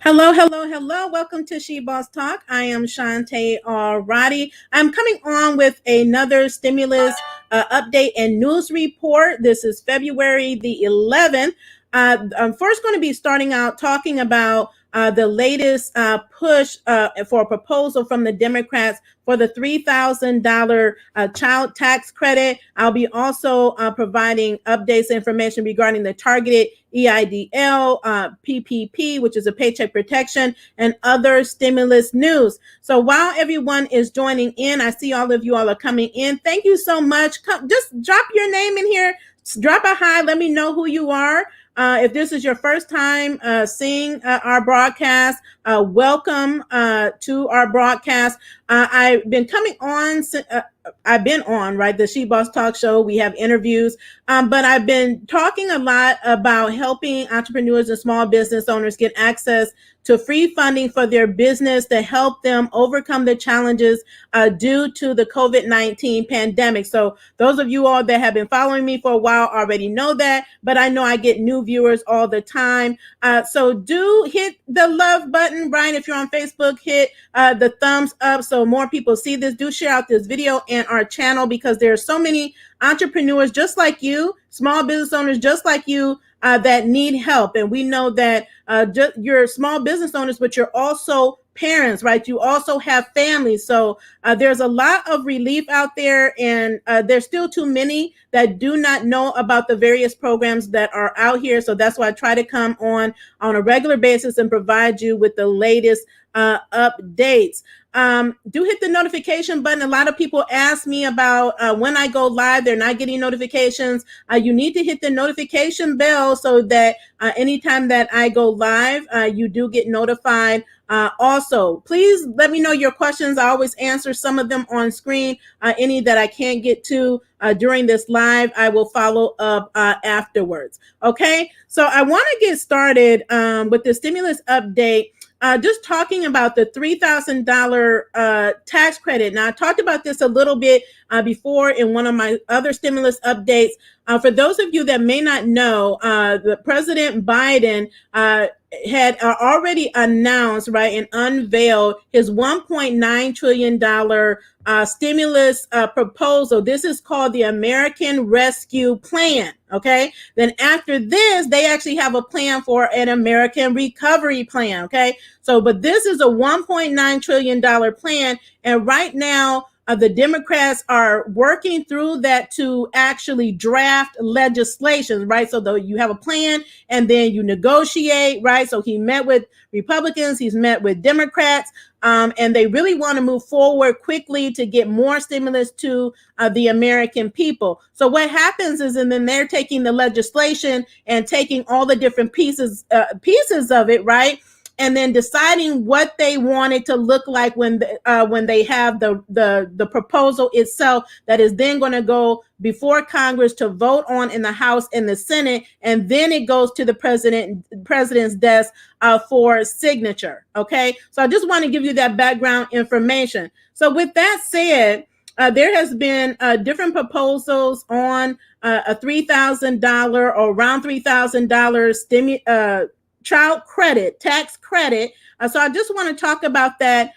Hello, hello, hello. Welcome to She Boss Talk. I am Shantae Roddy. I'm coming on with another stimulus update and news report. This is February the 11th. I'm first going to be starting out talking about the latest push for a proposal from the Democrats for the $3,000 child tax credit. I'll be also providing updates and information regarding the targeted EIDL, PPP, which is a paycheck protection, and other stimulus news. So while everyone is joining in, I see all of you all are coming in. Thank you so much. Just drop your name in here. Drop a hi. Let me know who you are. If this is your first time seeing our broadcast, welcome to our broadcast. I've been coming on. I've been on, right, the She Boss Talk Show. We have interviews, but I've been talking a lot about helping entrepreneurs and small business owners get access to free funding for their business to help them overcome the challenges due to the COVID-19 pandemic. So those of you all that have been following me for a while already know that, but I know I get new viewers all the time. So do hit the love button, right? If you're on Facebook, hit the thumbs up so more people see this. Do share out this video and our channel because there are so many entrepreneurs just like you, small business owners just like you, that need help. And we know that you're small business owners, but you're also parents, right? You also have families. So there's a lot of relief out there, and there's still too many that do not know about the various programs that are out here. So that's why I try to come on a regular basis and provide you with the latest updates. Do hit the notification button. A lot of people ask me about when I go live, they're not getting notifications. You need to hit the notification bell so that anytime that I go live, you do get notified. Also, please let me know your questions. I always answer some of them on screen. Any that I can't get to during this live, I will follow up afterwards. Okay, so I want to get started with the stimulus update. Just talking about the $3,000 tax credit. Now, I talked about this a little bit before in one of my other stimulus updates. For those of you that may not know, the President Biden had already announced, right, and unveiled his $1.9 trillion stimulus proposal. This is called the American Rescue Plan. Okay. Then after this, they actually have a plan for an American Recovery Plan. Okay. So, but this is a $1.9 trillion plan. And right now, the Democrats are working through that to actually draft legislation, right? So you have a plan and then you negotiate, right? So he met with Republicans, he's met with Democrats, and they really want to move forward quickly to get more stimulus to the American people. So what happens is, and then they're taking the legislation and taking all the different pieces of it, right? And then deciding what they want it to look like when they have the proposal itself that is then going to go before Congress to vote on in the House and the Senate, and then it goes to the president's desk for signature. Okay, so I just want to give you that background information. So with that said, there has been different proposals on a $3,000 or around $3,000 child credit, tax credit. So I just want to talk about that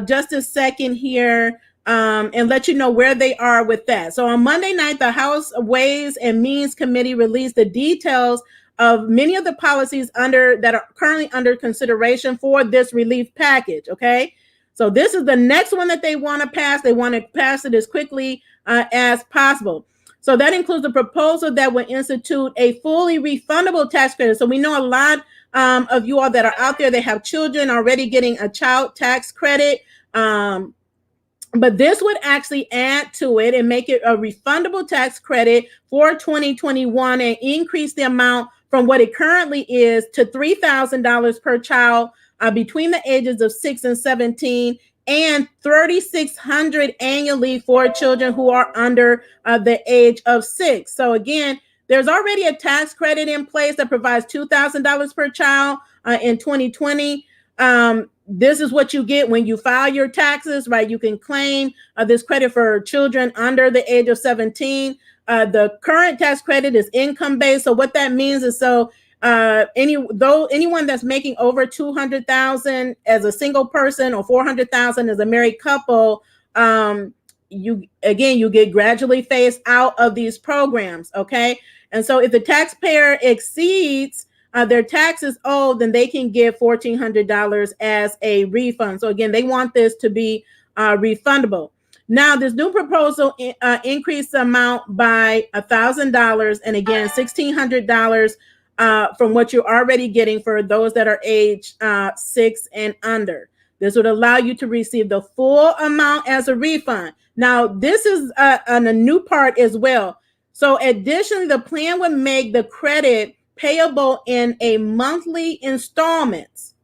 just a second here and let you know where they are with that. So on Monday night, the House Ways and Means Committee released the details of many of the policies that are currently under consideration for this relief package. Okay, so this is the next one that they want to pass. They want to pass it as quickly as possible. So that includes a proposal that would institute a fully refundable tax credit. So we know a lot of you all that are out there, they have children already getting a child tax credit. But this would actually add to it and make it a refundable tax credit for 2021 and increase the amount from what it currently is to $3,000 per child between the ages of 6 and 17, and $3,600 annually for children who are under the age of 6. So again, there's already a tax credit in place that provides $2,000 per child in 2020. This is what you get when you file your taxes, right? You can claim this credit for children under the age of 17. The current tax credit is income-based. So what that means is anyone that's making over 200,000 as a single person or 400,000 as a married couple, you get gradually phased out of these programs. Okay, and so if the taxpayer exceeds their taxes owed, then they can get $1,400 as a refund. So again, they want this to be refundable. Now, this new proposal increased the amount by $1,000, and again, $1,600 from what you're already getting for those that are age 6 and under. This would allow you to receive the full amount as a refund. Now, this is a new part as well. So additionally, the plan would make the credit payable in a monthly installments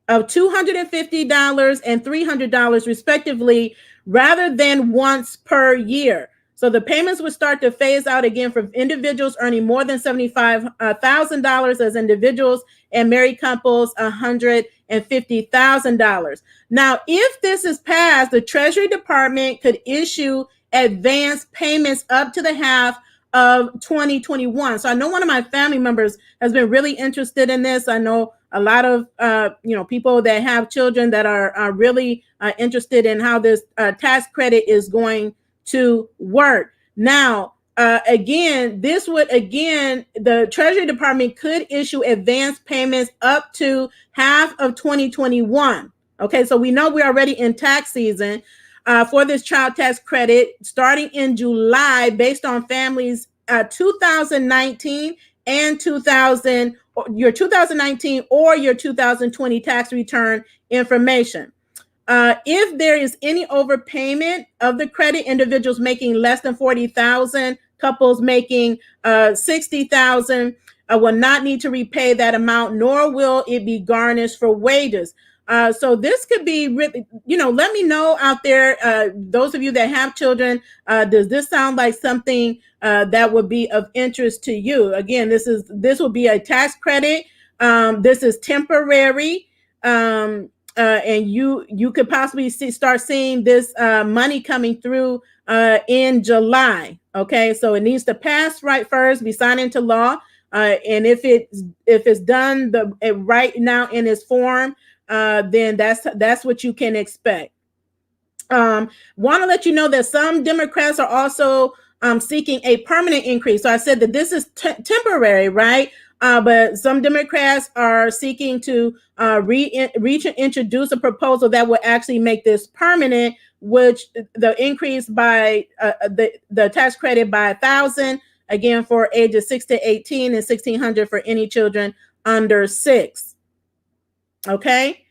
of $250 and $300 respectively, rather than once per year. So the payments would start to phase out again for individuals earning more than $75,000 as individuals, and married couples $150,000. Now, if this is passed, the Treasury Department could issue advance payments up to the half of 2021. So I know one of my family members has been really interested in this. I know a lot of people that have children that are really interested in how this tax credit is going to work. Now, the Treasury Department could issue advance payments up to half of 2021. Okay, so we know we're already in tax season for this child tax credit starting in July, based on families 2019 and your 2019 or your 2020 tax return information. If there is any overpayment of the credit, individuals making less than 40,000, couples making 60,000 will not need to repay that amount, nor will it be garnished for wages. So this could be really, let me know out there, those of you that have children, does this sound like something that would be of interest to you? Again, this will be a tax credit. This is temporary. And you could possibly start seeing this money coming through in July. Okay, so it needs to pass right first, be signed into law, and if it's done right now in its form, then that's what you can expect. Want to let you know that some Democrats are also seeking a permanent increase. So I said that this is temporary, right? But some Democrats are seeking to introduce a proposal that will actually make this permanent, which the increase by the tax credit by $1,000, again for ages 6 to 18, and $1,600 for any children under 6. Okay.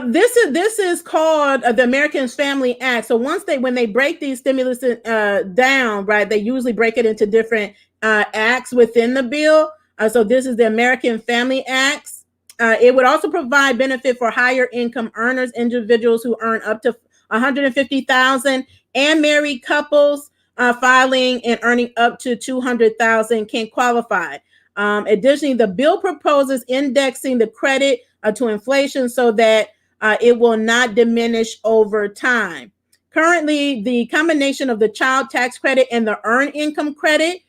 This is called the Americans Family Act. So when they break these stimulus down, right, they usually break it into different acts within the bill. So this is the American Family Acts. It would also provide benefit for higher income earners, individuals who earn up to $150,000, and married couples filing and earning up to $200,000 can qualify. Additionally, the bill proposes indexing the credit to inflation so that it will not diminish over time. Currently, the combination of the child tax credit and the earned income credit,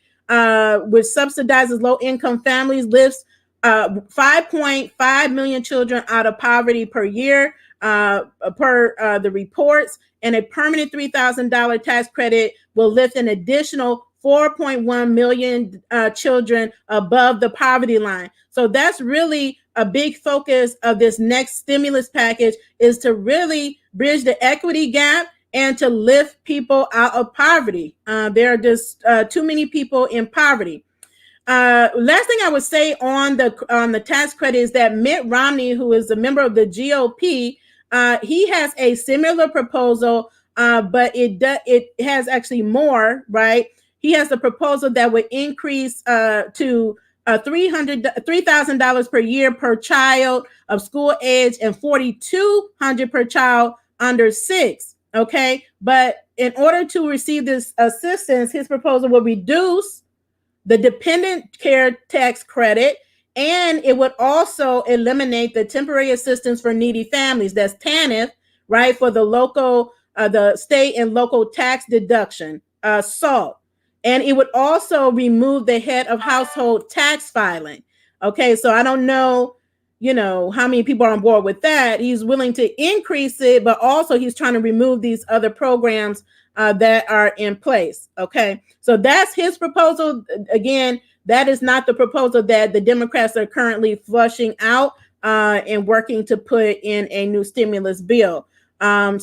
which subsidizes low-income families, lifts 5.5 million children out of poverty per year, per the reports, and a permanent $3,000 tax credit will lift an additional 4.1 million children above the poverty line. So that's really a big focus of this next stimulus package, is to really bridge the equity gap and to lift people out of poverty. There are just too many people in poverty. Last thing I would say on the tax credit is that Mitt Romney, who is a member of the GOP, he has a similar proposal, but it has actually more, right? He has a proposal that would increase to $3,000 per year per child of school age, and $4,200 per child under 6. Okay, but in order to receive this assistance, his proposal will reduce the dependent care tax credit, and it would also eliminate the temporary assistance for needy families. That's TANF, right, for the state and local tax deduction, SALT. And it would also remove the head of household tax filing. Okay, so I don't know, how many people are on board with that. He's willing to increase it, but also he's trying to remove these other programs that are in place. Okay, so that's his proposal. Again, that is not the proposal that the Democrats are currently flushing out and working to put in a new stimulus bill. No,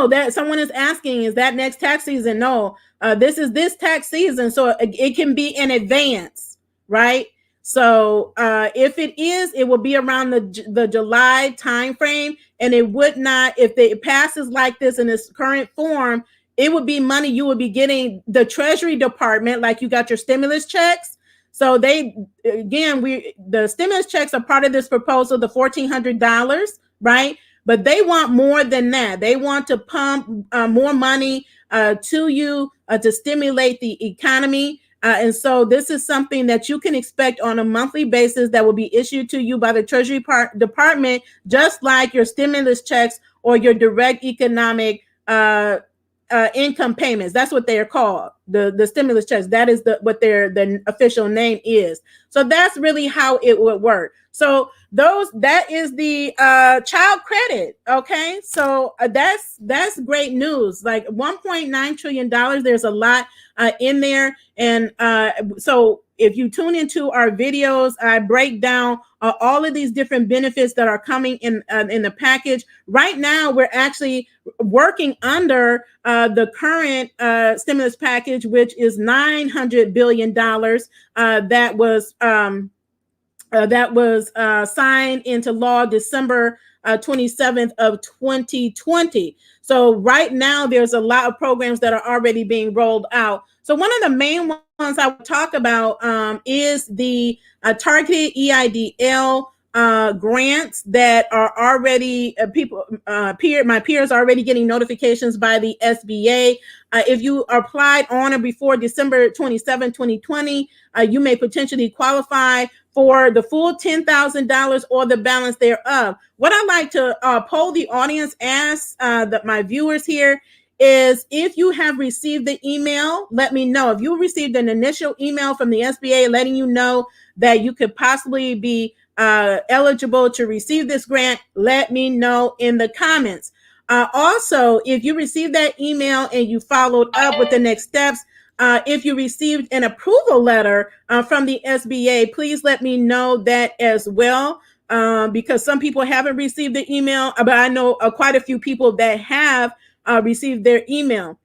that someone is asking, is that next tax season? No, this is this tax season, so it can be in advance, right? So if it is, it will be around the July timeframe, and it would not, if it passes like this in its current form, it would be money you would be getting the Treasury Department, like you got your stimulus checks. So the stimulus checks are part of this proposal, the $1,400, right? But they want more than that. They want to pump more money to you to stimulate the economy. And so this is something that you can expect on a monthly basis that will be issued to you by the Treasury Department, just like your stimulus checks or your direct economic income payments. That's what they are called, the stimulus checks. That is what the official name is. So that's really how it would work. So that is the child credit. Okay, so that's great news. Like $1.9 trillion. There's a lot in there, and so if you tune into our videos, I break down all of these different benefits that are coming in the package. Right now, we're actually working under the current stimulus package, which is $900 billion that was signed into law December 27th of 2020. So right now, there's a lot of programs that are already being rolled out. So one of the main ones I would talk about is the targeted EIDL grants that are already my peers are already getting notifications by the SBA. If you applied on or before December 27, 2020, you may potentially qualify for the full $10,000 or the balance thereof. What I like to poll the audience, ask my viewers here, is if you have received the email, let me know. If you received an initial email from the SBA letting you know that you could possibly be eligible to receive this grant, let me know in the comments. Also, if you received that email and you followed up with the next steps, if you received an approval letter from the SBA, please let me know that as well, because some people haven't received the email, but I know quite a few people that have received their email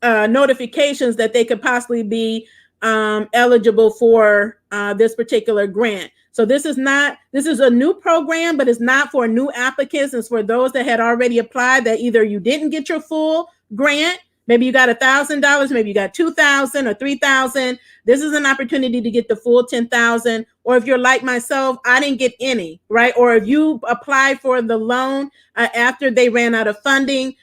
notifications that they could possibly be eligible for this particular grant. So this is a new program, but it's not for new applicants. It's for those that had already applied that either you didn't get your full grant, maybe you got $1,000, maybe you got $2,000 or $3,000. This is an opportunity to get the full $10,000. Or if you're like myself, I didn't get any, right? Or if you applied for the loan after they ran out of funding,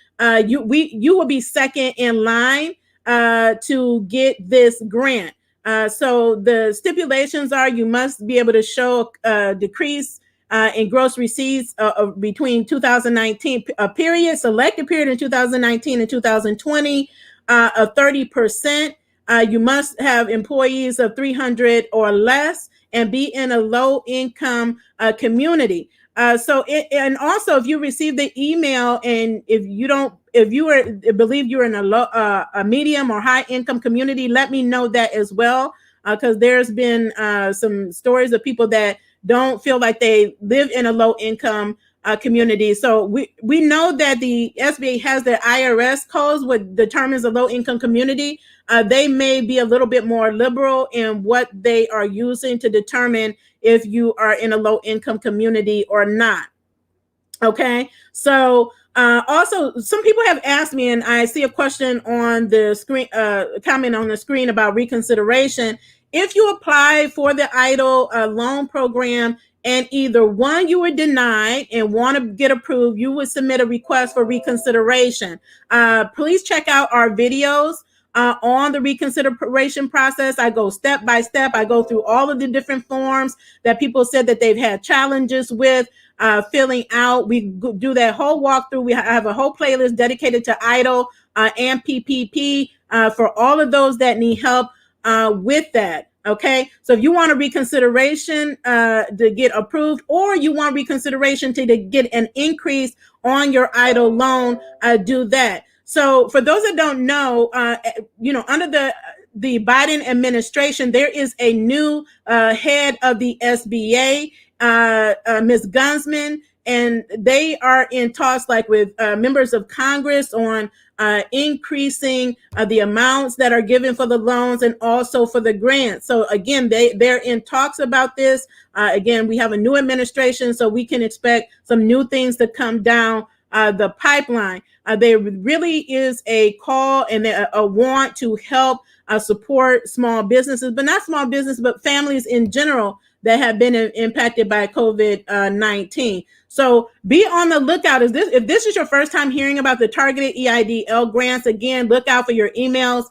you will be second in line to get this grant. So the stipulations are you must be able to show a decrease in gross receipts between 2019 selected period in 2019 and 2020 of 30%. You must have employees of 300 or less and be in a low income community. And also if you receive the email and if you believe you're in a medium or high income community, let me know that as well, because there's been some stories of people that don't feel like they live in a low income community. So we know that the SBA has their IRS codes, what determines a low income community. They may be a little bit more liberal in what they are using to determine if you are in a low income community or not. Okay, so also some people have asked me, and I see a question on the screen, comment on the screen about reconsideration. If you apply for the EIDL loan program and either one, you were denied and want to get approved, you would submit a request for reconsideration. Please check out our videos on the reconsideration process. I go step by step. I go through all of the different forms that people said that they've had challenges with filling out. We do that whole walkthrough. We have a whole playlist dedicated to EIDL and PPP for all of those that need help with that. Okay, so if you want a reconsideration to get approved, or you want reconsideration to get an increase on your EIDL loan, do that. So for those that don't know, under the Biden administration, there is a new head of the SBA, Ms. Gunsman, and they are in talks like with members of Congress on increasing the amounts that are given for the loans and also for the grants. So again, they're in talks about this. Again, we have a new administration, so we can expect some new things to come down the pipeline. There really is a call and a want to help support small businesses, but not small business, but families in general that have been impacted by COVID-19. So be on the lookout. If this is your first time hearing about the targeted EIDL grants, again, look out for your emails.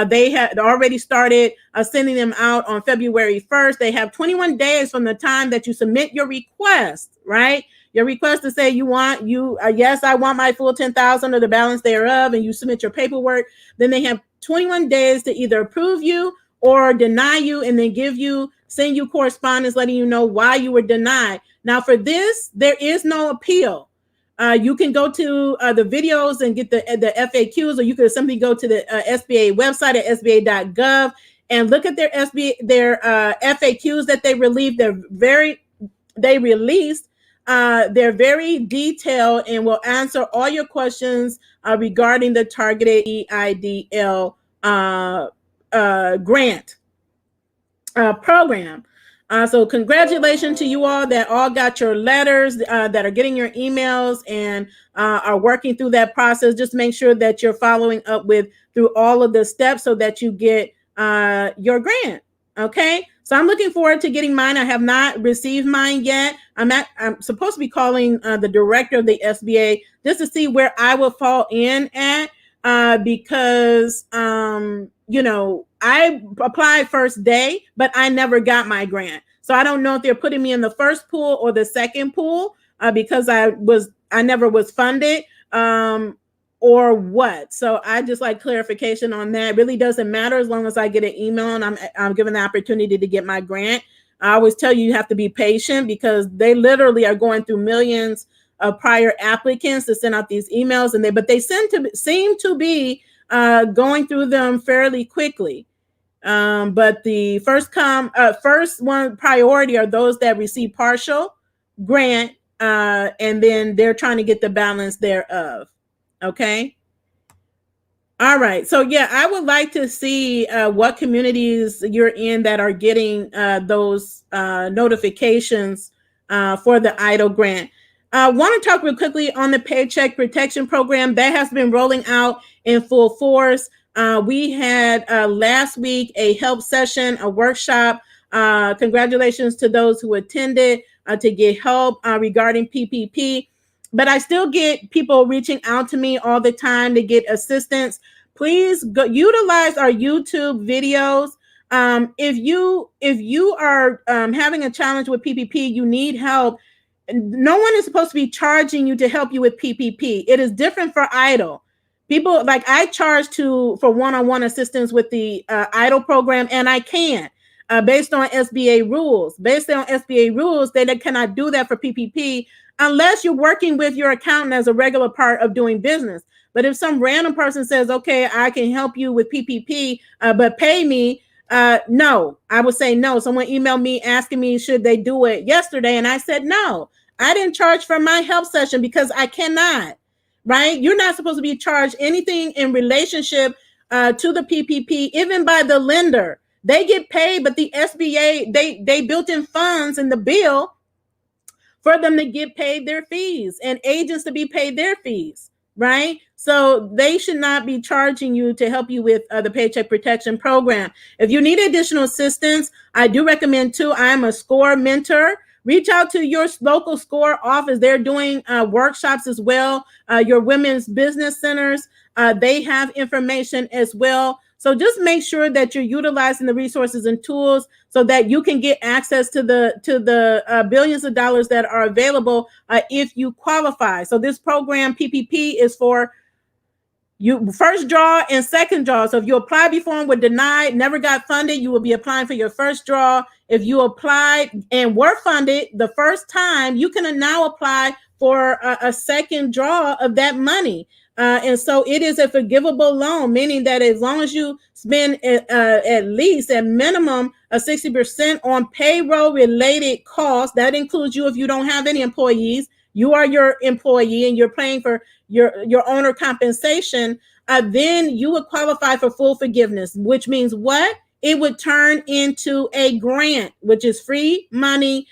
They had already started sending them out on February 1st. They have 21 days from the time that you submit your request, right? Your request to say yes, I want my full 10,000 or the balance thereof, and you submit your paperwork. Then they have 21 days to either approve you or deny you, and then send you correspondence letting you know why you were denied. Now for this, there is no appeal. You can go to the videos and get the FAQs, or you could simply go to the SBA website at sba.gov and look at their FAQs that they released. They're very detailed and will answer all your questions regarding the targeted EIDL grant program. So congratulations to you all that all got your letters, that are getting your emails and are working through that process. Just make sure that you're following up through all of the steps so that you get your grant. Okay, so I'm looking forward to getting mine. I have not received mine yet. I'm supposed to be calling the director of the SBA just to see where I will fall in at, because I applied first day, but I never got my grant. So I don't know if they're putting me in the first pool or the second pool because I never was funded, or what. So I just like clarification on that. It really doesn't matter as long as I get an email and I'm given the opportunity to get my grant. I always tell you have to be patient because they literally are going through millions of prior applicants to send out these emails, but they seem to be going through them fairly quickly. But the first one priority are those that receive partial grant, and then they're trying to get the balance thereof. Okay. All right. So yeah, I would like to see what communities you're in that are getting those notifications for the EIDL grant. I want to talk real quickly on the Paycheck Protection Program that has been rolling out in full force. We had last week a help session, a workshop. Congratulations to those who attended to get help regarding PPP. But I still get people reaching out to me all the time to get assistance. Please go utilize our YouTube videos. If you are having a challenge with PPP, you need help. No one is supposed to be charging you to help you with PPP. It is different for EIDL. People like I charge for one-on-one assistance with the EIDL program, and I can't based on SBA rules. Based on SBA rules, they cannot do that for PPP unless you're working with your accountant as a regular part of doing business. But if some random person says, okay, I can help you with PPP, but pay me, no, I would say no. Someone emailed me asking me, should they do it yesterday? And I said, no, I didn't charge for my help session because I cannot, right? You're not supposed to be charged anything in relationship to the PPP, even by the lender. They get paid, but the SBA, they built in funds in the bill for them to get paid their fees and agents to be paid their fees, right? So they should not be charging you to help you with the Paycheck Protection Program. If you need additional assistance, I do recommend too, I am a SCORE mentor. Reach out to your local SCORE office. They're doing workshops as well. Your women's business centers, they have information as well. So just make sure that you're utilizing the resources and tools so that you can get access to the billions of dollars that are available if you qualify. So this program, PPP, is for You first draw and second draw. So if you apply before and were denied, never got funded, you will be applying for your first draw. If you applied and were funded the first time, you can now apply for a second draw of that money. And so it is a forgivable loan, meaning that as long as you spend at least at minimum 60% on payroll related costs, that includes you if you don't have any employees, you are your employee and you're paying for your owner compensation, then you would qualify for full forgiveness, which means what? It would turn into a grant, which is free money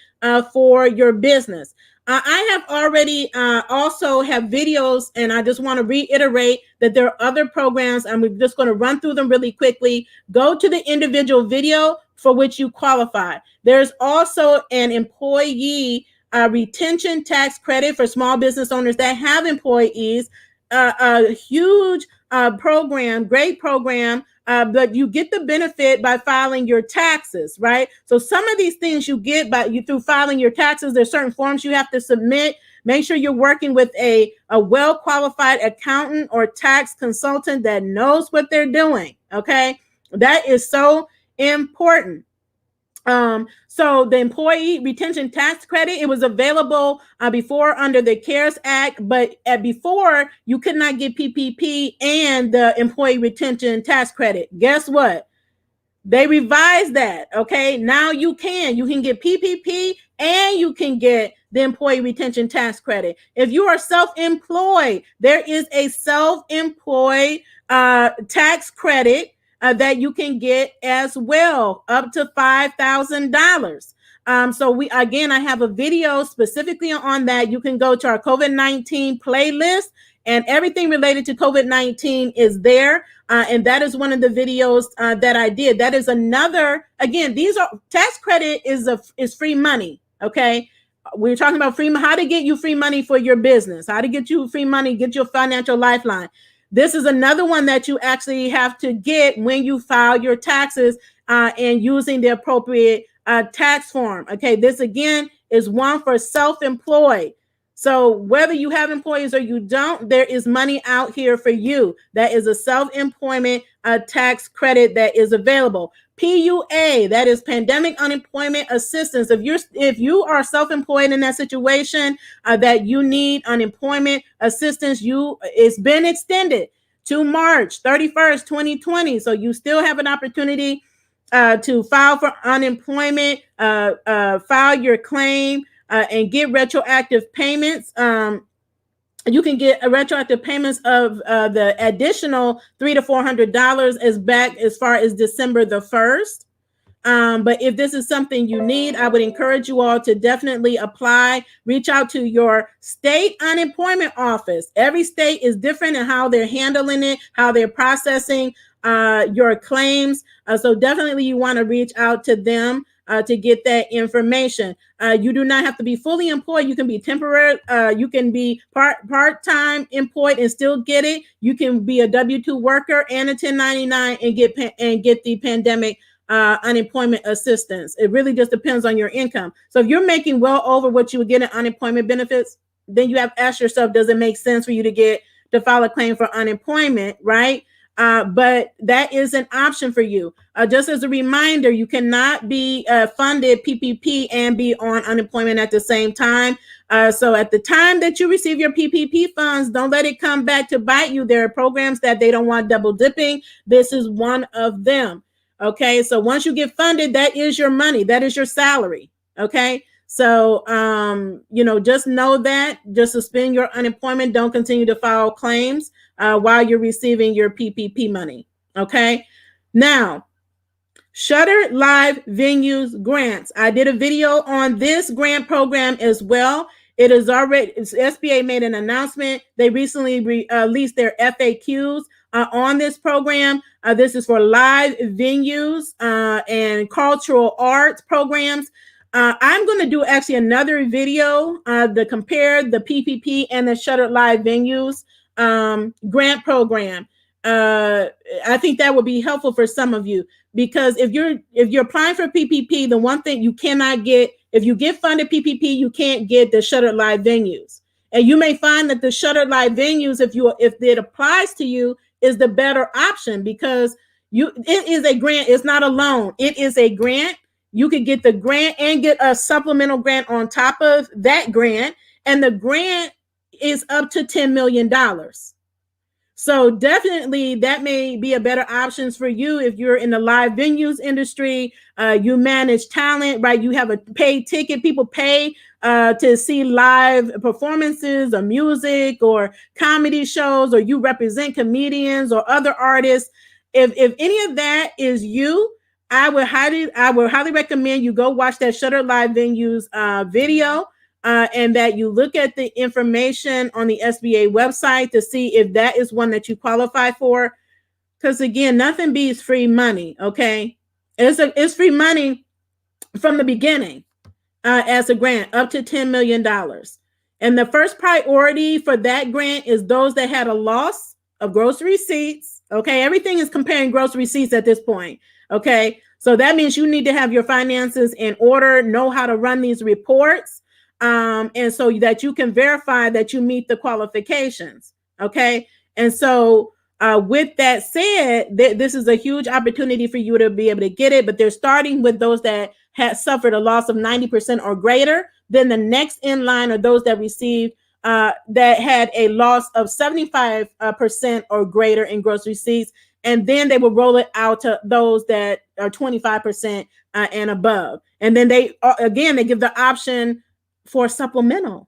for your business. I have already also have videos, and I just want to reiterate that there are other programs, and we're just going to run through them really quickly. Go to the individual video for which you qualify. There's also an employee retention tax credit for small business owners that have employees. A huge program, great program, but you get the benefit by filing your taxes, right? So some of these things you get through filing your taxes. There's certain forms you have to submit. Make sure you're working with a well-qualified accountant or tax consultant that knows what they're doing, okay? That is so important. So the employee retention tax credit, it was available before under the CARES Act, but before you could not get PPP and the employee retention tax credit. Guess what? They revised that. Okay. Now you can get PPP and you can get the employee retention tax credit. If you are self-employed, there is a self-employed tax credit that you can get as well, up to $5,000. So I have a video specifically on that. You can go to our COVID-19 playlist, and everything related to COVID-19 is there. And that is one of the videos that I did. That is another, again, these are tax credit is free money. Okay. We're talking about how to get you free money for your business, how to get you free money, get your financial lifeline. This is another one that you actually have to get when you file your taxes and using the appropriate tax form. Okay, this again is one for self-employed. So whether you have employees or you don't, there is money out here for you. That is a self-employment tax credit that is available. PUA, that is Pandemic Unemployment Assistance. If you are self-employed in that situation that you need unemployment assistance, it's been extended to March 31st, 2020. So you still have an opportunity to file for unemployment, file your claim, and get retroactive payments. You can get a retroactive payments of the additional $300 to $400 as far as December the 1st. But if this is something you need, I would encourage you all to definitely apply. Reach out to your state unemployment office. Every state is different in how they're handling it, how they're processing your claims. So definitely you want to reach out to them to get that information. You do not have to be fully employed. You can be temporary. You can be part-time employed and still get it. You can be a W-2 worker and a 1099 and get the pandemic unemployment assistance. It really just depends on your income. So if you're making well over what you would get in unemployment benefits, then you have to ask yourself, does it make sense for you to file a claim for unemployment, right? But that is an option for you. Just as a reminder, you cannot be funded PPP and be on unemployment at the same time. So at the time that you receive your PPP funds, don't let it come back to bite you. There are programs that they don't want double dipping. This is one of them. Okay, so once you get funded, that is your money. That is your salary. Okay, so, just know that. Just suspend your unemployment. Don't continue to file claims while you're receiving your PPP money. Okay, now, Shuttered Live Venues Grants. I did a video on this grant program as well. It is already, SBA made an announcement. They recently released their FAQs on this program. This is for live venues and cultural arts programs. I'm going to do actually another video to compare the PPP and the Shuttered Live Venues grant program. I think that will be helpful for some of you, because if you're applying for PPP, the one thing you cannot get, if you get funded PPP, you can't get the Shuttered Live Venues. And you may find that the shuttered live venues, if it applies to you, is the better option, because it is a grant. It's not a loan. It is a grant. You could get the grant and get a supplemental grant on top of that grant. And the grant is up to $10 million. So definitely that may be a better options for you if you're in the live venues industry. You manage talent, right? You have a paid ticket. People pay to see live performances or music or comedy shows, or you represent comedians or other artists. If any of that is you, I would highly recommend you go watch that Shutter Live Venues video. And that you look at the information on the SBA website to see if that is one that you qualify for. Because again, nothing beats free money. Okay, it's free money from the beginning as a grant up to $10 million. And the first priority for that grant is those that had a loss of gross receipts. Okay, everything is comparing gross receipts at this point. Okay, so that means you need to have your finances in order, know how to run these reports. And so that you can verify that you meet the qualifications. Okay. And so with that said, this is a huge opportunity for you to be able to get it, but they're starting with those that had suffered a loss of 90% or greater. Then the next in line are those that received that had a loss of 75% or greater in gross receipts. And then they will roll it out to those that are 25% and above. And then they give the option for a supplemental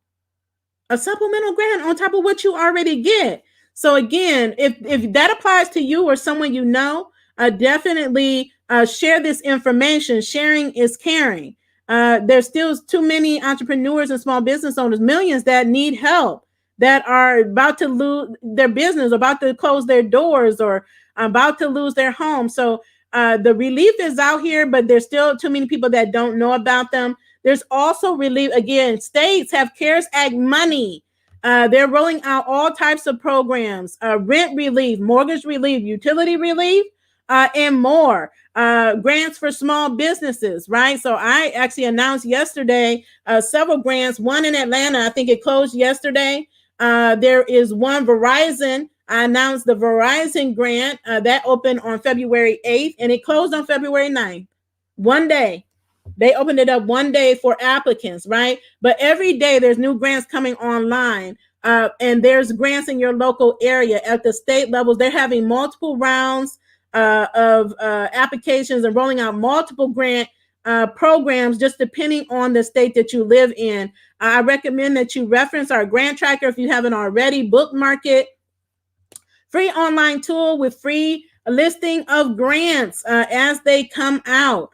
grant on top of what you already get. So again, if that applies to you or someone you know, definitely share this information. Sharing is caring. There's still too many entrepreneurs and small business owners, millions that need help, that are about to lose their business, about to close their doors, or about to lose their home. So the relief is out here, but there's still too many people that don't know about them. There's also relief. Again, states have CARES Act money. They're rolling out all types of programs, rent relief, mortgage relief, utility relief, and more. Grants for small businesses, right? So I actually announced yesterday several grants, one in Atlanta. I think it closed yesterday. There is one, Verizon. I announced the Verizon grant that opened on February 8th, and it closed on February 9th. One day. They opened it up one day for applicants, right? But every day there's new grants coming online, and there's grants in your local area. At the state levels, they're having multiple rounds of applications and rolling out multiple grant programs, just depending on the state that you live in. I recommend that you reference our grant tracker if you haven't already. Bookmark it. Free online tool with free listing of grants as they come out.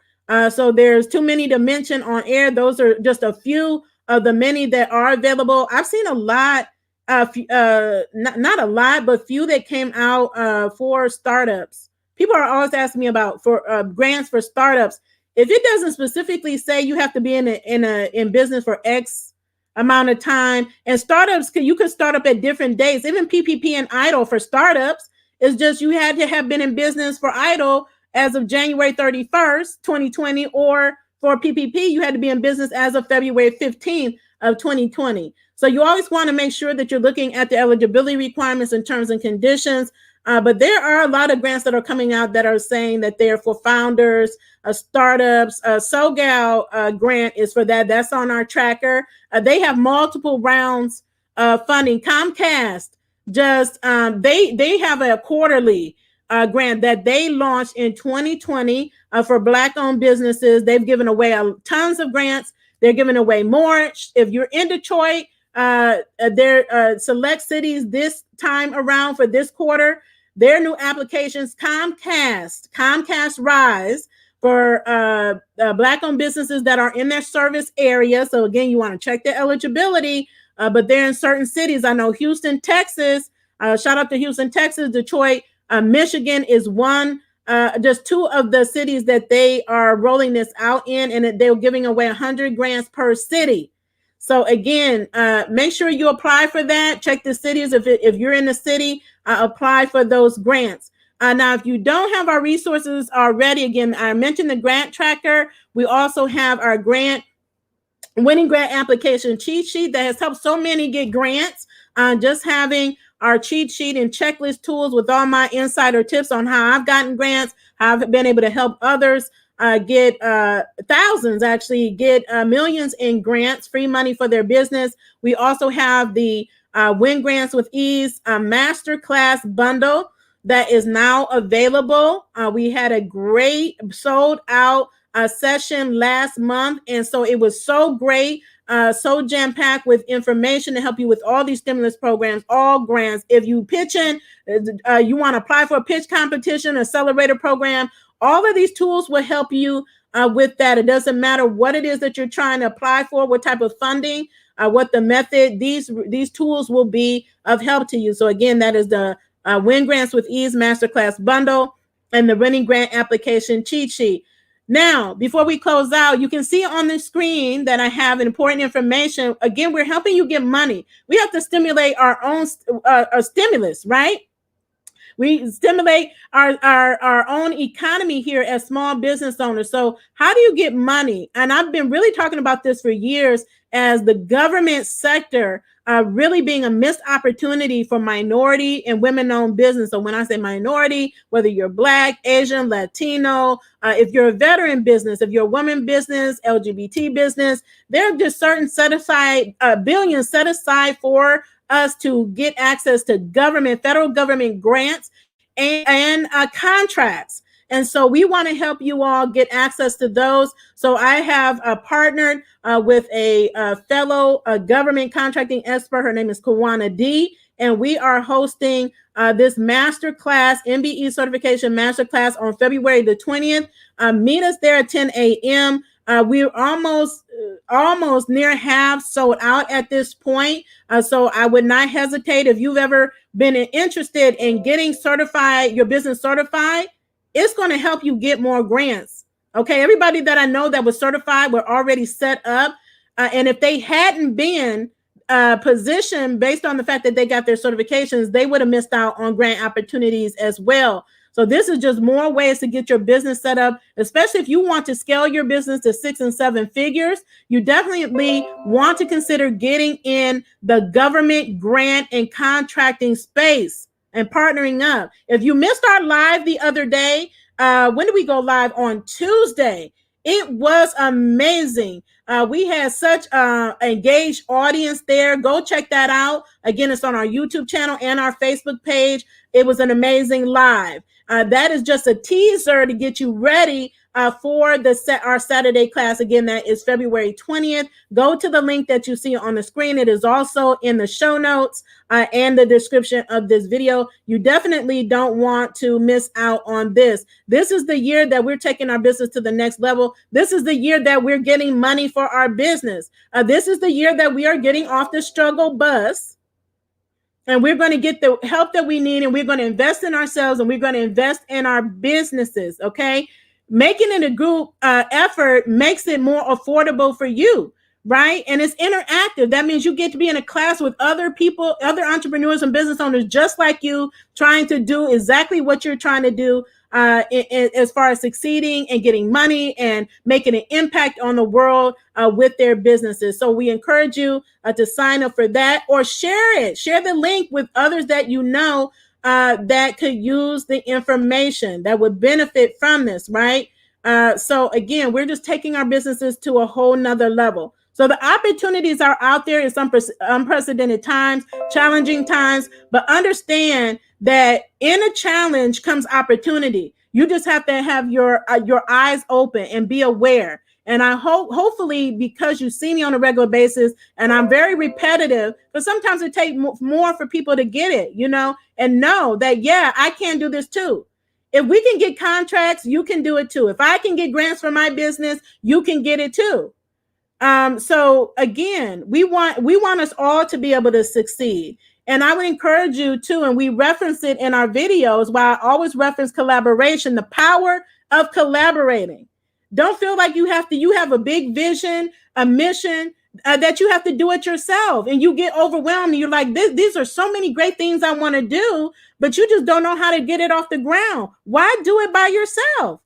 So there's too many to mention on air. Those are just a few of the many that are available. I've seen a lot, not a lot, but few that came out for startups. People are always asking me about for grants for startups. If it doesn't specifically say you have to be in business for X amount of time, and startups, you could start up at different dates. Even PPP and EIDL for startups is just you had to have been in business for EIDL as of January 31st, 2020, or for PPP, you had to be in business as of February 15th of 2020. So you always want to make sure that you're looking at the eligibility requirements and terms and conditions. But there are a lot of grants that are coming out that are saying that they're for founders, startups. SoGal grant is for that. That's on our tracker. They have multiple rounds of funding. Comcast just they have a quarterly grant that they launched in 2020 for Black-owned businesses. They've given away tons of grants. They're giving away more. If you're in Detroit, there select cities this time around for this quarter. Their new applications, Comcast Rise for Black-owned businesses that are in their service area. So again, you want to check their eligibility, but they're in certain cities. I know Houston, Texas. Shout out to Houston, Texas. Detroit, Michigan is one, just two of the cities that they are rolling this out in, and they're giving away 100 grants per city. So again, make sure you apply for that. Check the cities. If you're in the city, apply for those grants. Now, if you don't have our resources already, again, I mentioned the grant tracker. We also have our grant winning grant application cheat sheet that has helped so many get grants. Just having our cheat sheet and checklist tools with all my insider tips on how I've gotten grants, how I've been able to help others get thousands, actually get millions in grants, free money for their business. We also have the Win Grants with Ease Masterclass bundle that is now available. We had a great sold out session last month, and so it was so great, so jam-packed with information to help you with all these stimulus programs, all grants. If you pitching, you want to apply for a pitch competition, accelerator program, all of these tools will help you with that. It doesn't matter what it is that you're trying to apply for, what type of funding, what the method, these tools will be of help to you. So again, that is the Win Grants with Ease Masterclass bundle and the Winning Grant Application cheat sheet. Now, before we close out, you can see on the screen that I have important information. Again, we're helping you get money. We have to stimulate our own stimulus, right? We stimulate our own economy here as small business owners. So how do you get money? And I've been really talking about this for years as the government sector really being a missed opportunity for minority and women-owned business. So when I say minority, whether you're Black, Asian, Latino, if you're a veteran business, if you're a woman business, LGBT business, there are just certain set aside billions set aside for us to get access to government, federal government grants and contracts. And so we want to help you all get access to those. So I have partnered with a fellow government contracting expert. Her name is Kawana D. And we are hosting this masterclass, MBE certification masterclass on February the 20th. Meet us there at 10 a.m. We're almost near half sold out at this point. So I would not hesitate if you've ever been interested in getting certified, your business certified. It's going to help you get more grants. Okay. Everybody that I know that was certified were already set up. And if they hadn't been positioned based on the fact that they got their certifications, they would have missed out on grant opportunities as well. So this is just more ways to get your business set up, especially if you want to scale your business to 6 and 7 figures. You definitely want to consider getting in the government grant and contracting space and partnering up. If you missed our live the other day, when did we go live? On Tuesday. It was amazing. We had such an engaged audience there. Go check that out. Again, it's on our YouTube channel and our Facebook page. It was an amazing live. That is just a teaser to get you ready for our Saturday class. Again, that is February 20th. Go to the link that you see on the screen. It is also in the show notes and the description of this video. You definitely don't want to miss out on this. This is the year that we're taking our business to the next level. This is the year that we're getting money for our business. This is the year that we are getting off the struggle bus. And we're going to get the help that we need, and we're going to invest in ourselves, and we're going to invest in our businesses, okay? Making it a group effort makes it more affordable for you, right? And it's interactive. That means you get to be in a class with other people, other entrepreneurs and business owners just like you, trying to do exactly what you're trying to do as far as succeeding and getting money and making an impact on the world with their businesses. So we encourage you to sign up for that, or share it. Share the link with others that you know that could use the information, that would benefit from this, right? So again, we're just taking our businesses to a whole nother level. So the opportunities are out there in some unprecedented times, challenging times, but understand that in a challenge comes opportunity. You just have to have your eyes open and be aware. And I hopefully, because you see me on a regular basis and I'm very repetitive, but sometimes it takes more for people to get it, you know, and know that, yeah, I can do this too. If we can get contracts, you can do it too. If I can get grants for my business, you can get it too. So again, we want us all to be able to succeed. And I would encourage you too, and we reference it in our videos, while I always reference collaboration, the power of collaborating. Don't feel like you have a big vision, a mission, that you have to do it yourself, and you get overwhelmed and you're like, these are so many great things I want to do, but you just don't know how to get it off the ground. Why do it by yourself?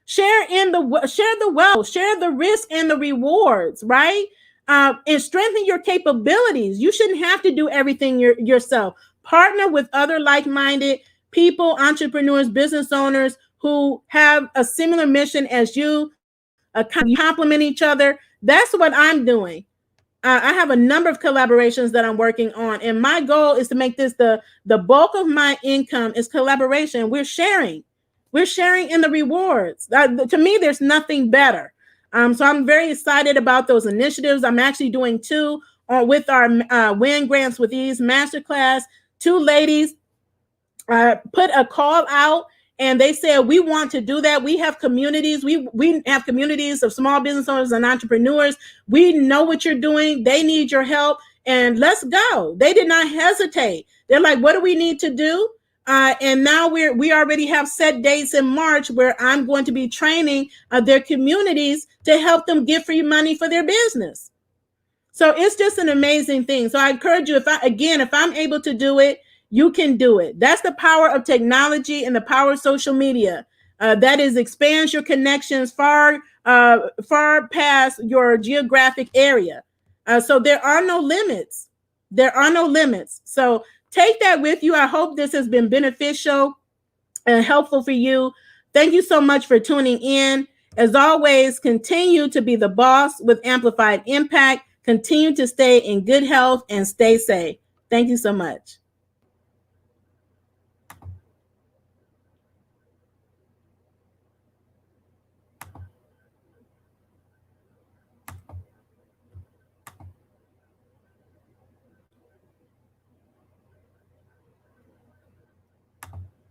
Share the wealth, share the risk and the rewards, right? And strengthen your capabilities. You shouldn't have to do everything yourself. Partner with other like-minded people, entrepreneurs, business owners who have a similar mission as you. Complement each other. That's what I'm doing. I have a number of collaborations that I'm working on, and my goal is to make this the bulk of my income is collaboration. We're sharing in the rewards. To me, there's nothing better. So I'm very excited about those initiatives. I'm actually doing two with our Win Grants with Ease Masterclass. Two ladies put a call out, and they said, we want to do that. We have communities. We have communities of small business owners and entrepreneurs. We know what you're doing. They need your help, and let's go. They did not hesitate. They're like, what do we need to do? And now we already have set dates in March where I'm going to be training their communities to help them get free money for their business. So it's just an amazing thing. So I encourage you, if I'm able to do it, you can do it. That's the power of technology and the power of social media. That is expands your connections far past your geographic area. So there are no limits. There are no limits. So take that with you. I hope this has been beneficial and helpful for you. Thank you so much for tuning in. As always, continue to be the boss with amplified impact. Continue to stay in good health and stay safe. Thank you so much.